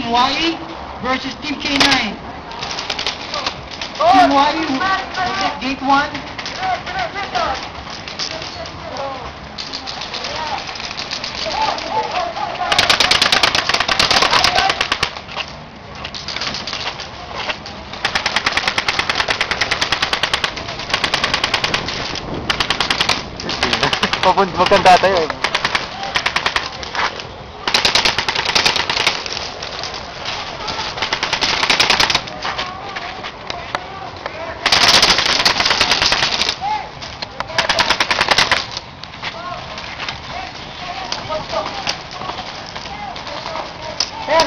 YE versus Team K9. Team YE will take gate 1. Maganda tayo eh.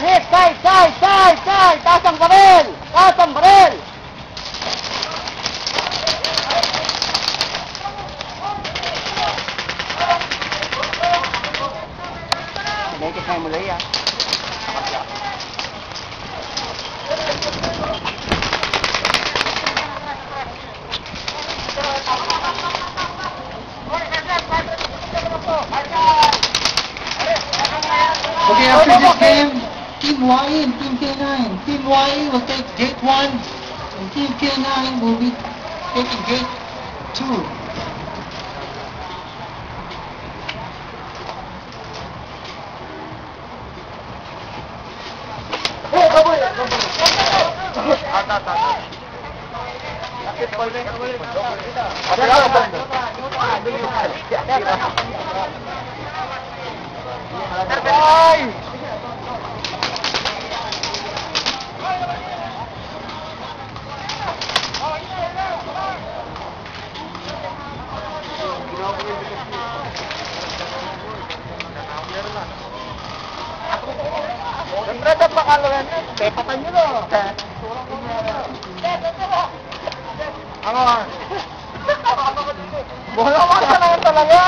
Hit, side! Taas ang baril! Taas ang baril! Nakikita tayo mula yan. Okay, after this game, Team YE and Team K9. Team YE will take gate 1, and Team K9 will be taking gate 2. Siyempre, ito pakaluan nyo. Pepatan nyo no. Ano? Bola ka naman talaga.